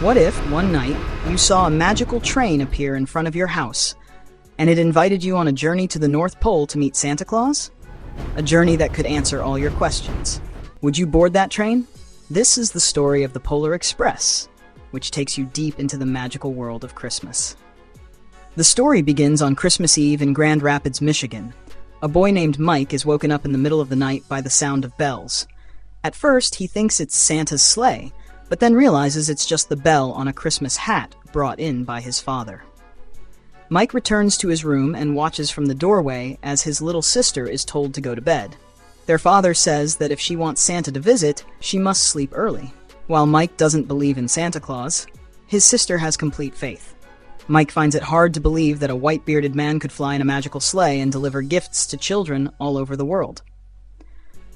What if, one night, you saw a magical train appear in front of your house, and it invited you on a journey to the North Pole to meet Santa Claus? A journey that could answer all your questions. Would you board that train? This is the story of the Polar Express, which takes you deep into the magical world of Christmas. The story begins on Christmas Eve in Grand Rapids, Michigan. A boy named Mike is woken up in the middle of the night by the sound of bells. At first, he thinks it's Santa's sleigh, but then realizes it's just the bell on a Christmas hat brought in by his father. Mike returns to his room and watches from the doorway as his little sister is told to go to bed. Their father says that if she wants Santa to visit, she must sleep early. While Mike doesn't believe in Santa Claus, his sister has complete faith. Mike finds it hard to believe that a white-bearded man could fly in a magical sleigh and deliver gifts to children all over the world.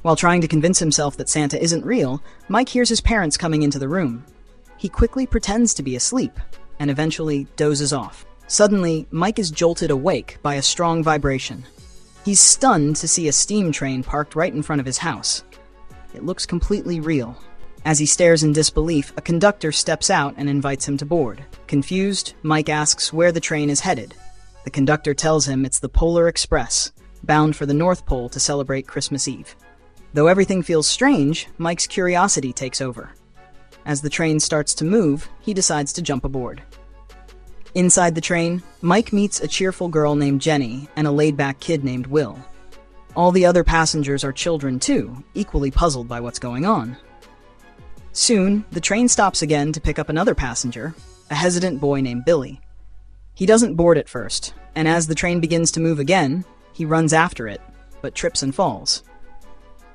While trying to convince himself that Santa isn't real, Mike hears his parents coming into the room. He quickly pretends to be asleep, and eventually dozes off. Suddenly, Mike is jolted awake by a strong vibration. He's stunned to see a steam train parked right in front of his house. It looks completely real. As he stares in disbelief, a conductor steps out and invites him to board. Confused, Mike asks where the train is headed. The conductor tells him it's the Polar Express, bound for the North Pole to celebrate Christmas Eve. Though everything feels strange, Mike's curiosity takes over. As the train starts to move, he decides to jump aboard. Inside the train, Mike meets a cheerful girl named Jenny and a laid-back kid named Will. All the other passengers are children too, equally puzzled by what's going on. Soon, the train stops again to pick up another passenger, a hesitant boy named Billy. He doesn't board at first, and as the train begins to move again, he runs after it, but trips and falls.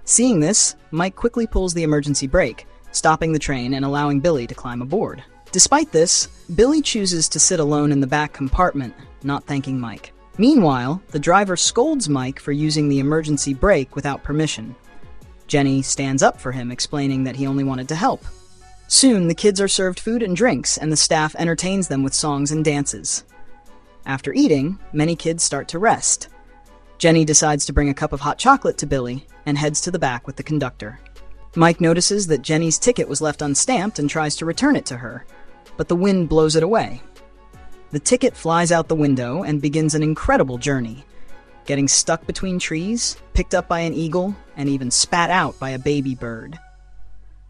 Seeing this, Mike quickly pulls the emergency brake, stopping the train and allowing Billy to climb aboard. Despite this, Billy chooses to sit alone in the back compartment, not thanking Mike. Meanwhile, the driver scolds Mike for using the emergency brake without permission. Jenny stands up for him, explaining that he only wanted to help. Soon, the kids are served food and drinks, and the staff entertains them with songs and dances. After eating, many kids start to rest. Jenny decides to bring a cup of hot chocolate to Billy and heads to the back with the conductor. Mike notices that Jenny's ticket was left unstamped and tries to return it to her, but the wind blows it away. The ticket flies out the window and begins an incredible journey, getting stuck between trees, picked up by an eagle, and even spat out by a baby bird.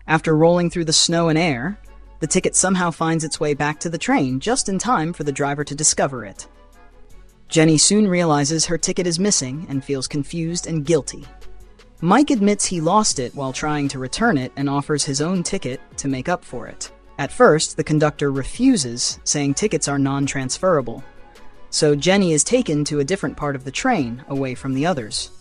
After rolling through the snow and air, the ticket somehow finds its way back to the train just in time for the driver to discover it. Jenny soon realizes her ticket is missing and feels confused and guilty. Mike admits he lost it while trying to return it and offers his own ticket to make up for it. At first, the conductor refuses, saying tickets are non-transferable. So Jenny is taken to a different part of the train, away from the others.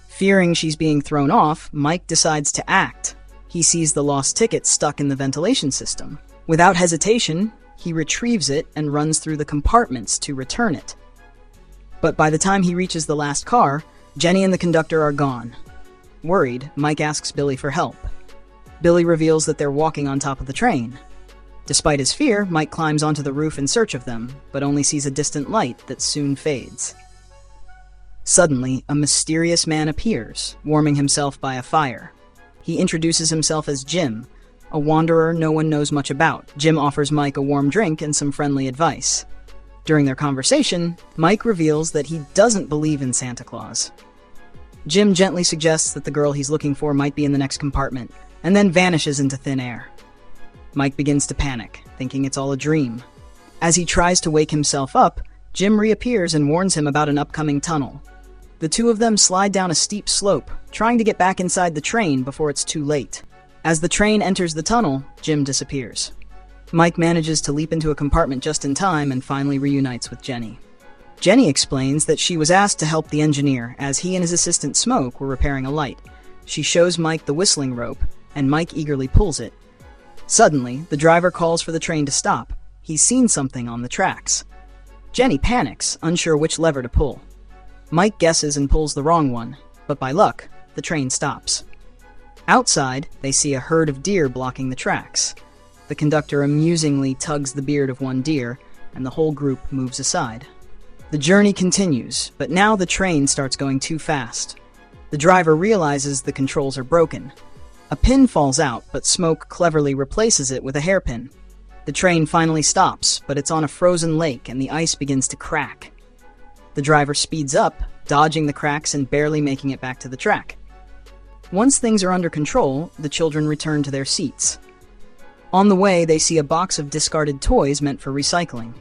Fearing she's being thrown off, Mike decides to act. He sees the lost ticket stuck in the ventilation system. Without hesitation, he retrieves it and runs through the compartments to return it. But by the time he reaches the last car, Jenny and the conductor are gone. Worried, Mike asks Billy for help. Billy reveals that they're walking on top of the train. Despite his fear, Mike climbs onto the roof in search of them, but only sees a distant light that soon fades. Suddenly, a mysterious man appears, warming himself by a fire. He introduces himself as Jim, a wanderer no one knows much about. Jim offers Mike a warm drink and some friendly advice. During their conversation, Mike reveals that he doesn't believe in Santa Claus. Jim gently suggests that the girl he's looking for might be in the next compartment, and then vanishes into thin air. Mike begins to panic, thinking it's all a dream. As he tries to wake himself up, Jim reappears and warns him about an upcoming tunnel. The two of them slide down a steep slope, trying to get back inside the train before it's too late. As the train enters the tunnel, Jim disappears. Mike manages to leap into a compartment just in time and finally reunites with Jenny. Jenny explains that she was asked to help the engineer as he and his assistant Smoke were repairing a light. She shows Mike the whistling rope, and Mike eagerly pulls it. Suddenly, the driver calls for the train to stop. He's seen something on the tracks. Jenny panics, unsure which lever to pull. Mike guesses and pulls the wrong one, but by luck, the train stops. Outside, they see a herd of deer blocking the tracks. The conductor amusingly tugs the beard of one deer, and the whole group moves aside. The journey continues, but now the train starts going too fast. The driver realizes the controls are broken. A pin falls out, but Smoke cleverly replaces it with a hairpin. The train finally stops, but it's on a frozen lake and the ice begins to crack. The driver speeds up, dodging the cracks and barely making it back to the track. Once things are under control, the children return to their seats. On the way, they see a box of discarded toys meant for recycling.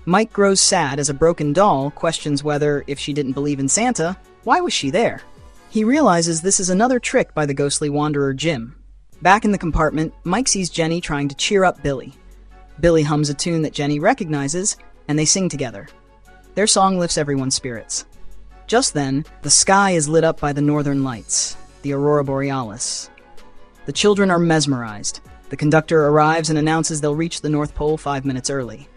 Mike grows sad as a broken doll questions whether, if she didn't believe in Santa, why was she there? He realizes this is another trick by the ghostly wanderer Jim. Back in the compartment, Mike sees Jenny trying to cheer up Billy. Billy hums a tune that Jenny recognizes, and they sing together. Their song lifts everyone's spirits. Just then, the sky is lit up by the northern lights, the aurora borealis. The children are mesmerized. The conductor arrives and announces they'll reach the North Pole 5 minutes early.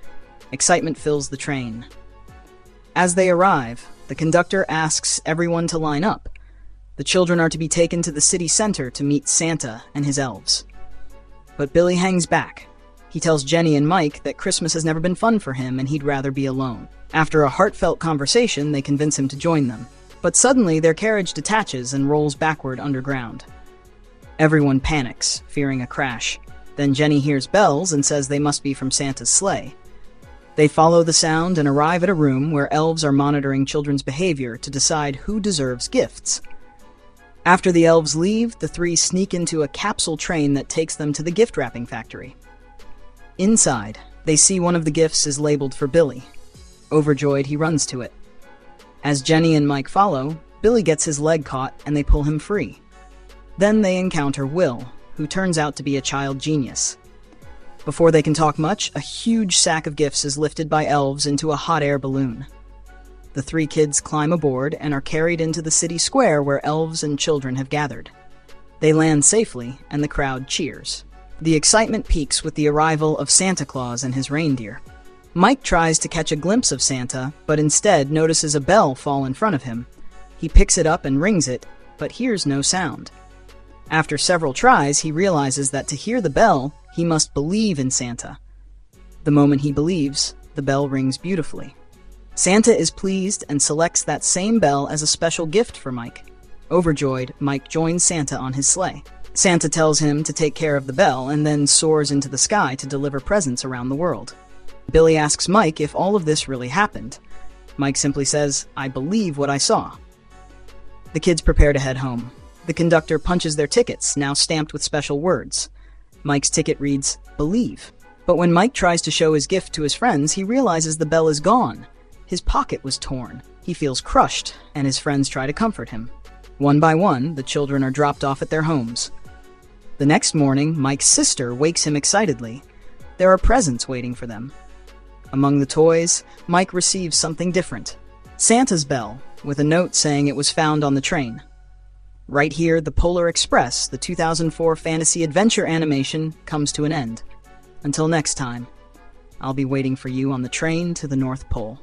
Excitement fills the train. As they arrive, the conductor asks everyone to line up. The children are to be taken to the city center to meet Santa and his elves. But Billy hangs back. He tells Jenny and Mike that Christmas has never been fun for him and he'd rather be alone. After a heartfelt conversation, they convince him to join them. But suddenly, their carriage detaches and rolls backward underground. Everyone panics, fearing a crash. Then Jenny hears bells and says they must be from Santa's sleigh. They follow the sound and arrive at a room where elves are monitoring children's behavior to decide who deserves gifts. After the elves leave, the three sneak into a capsule train that takes them to the gift-wrapping factory. Inside, they see one of the gifts is labeled for Billy. Overjoyed, he runs to it. As Jenny and Mike follow, Billy gets his leg caught and they pull him free. Then they encounter Will, who turns out to be a child genius. Before they can talk much, a huge sack of gifts is lifted by elves into a hot air balloon. The three kids climb aboard and are carried into the city square where elves and children have gathered. They land safely, and the crowd cheers. The excitement peaks with the arrival of Santa Claus and his reindeer. Mike tries to catch a glimpse of Santa, but instead notices a bell fall in front of him. He picks it up and rings it, but hears no sound. After several tries, he realizes that to hear the bell, he must believe in Santa. The moment he believes, the bell rings beautifully. Santa is pleased and selects that same bell as a special gift for Mike. Overjoyed, Mike joins Santa on his sleigh. Santa tells him to take care of the bell and then soars into the sky to deliver presents around the world. Billy asks Mike if all of this really happened. Mike simply says, "I believe what I saw." The kids prepare to head home. The conductor punches their tickets, now stamped with special words. Mike's ticket reads, "Believe." But when Mike tries to show his gift to his friends, he realizes the bell is gone. His pocket was torn. He feels crushed, and his friends try to comfort him. One by one, the children are dropped off at their homes. The next morning, Mike's sister wakes him excitedly. There are presents waiting for them. Among the toys, Mike receives something different. Santa's bell, with a note saying it was found on the train. Right here, the Polar Express, the 2004 fantasy adventure animation, comes to an end. Until next time, I'll be waiting for you on the train to the North Pole.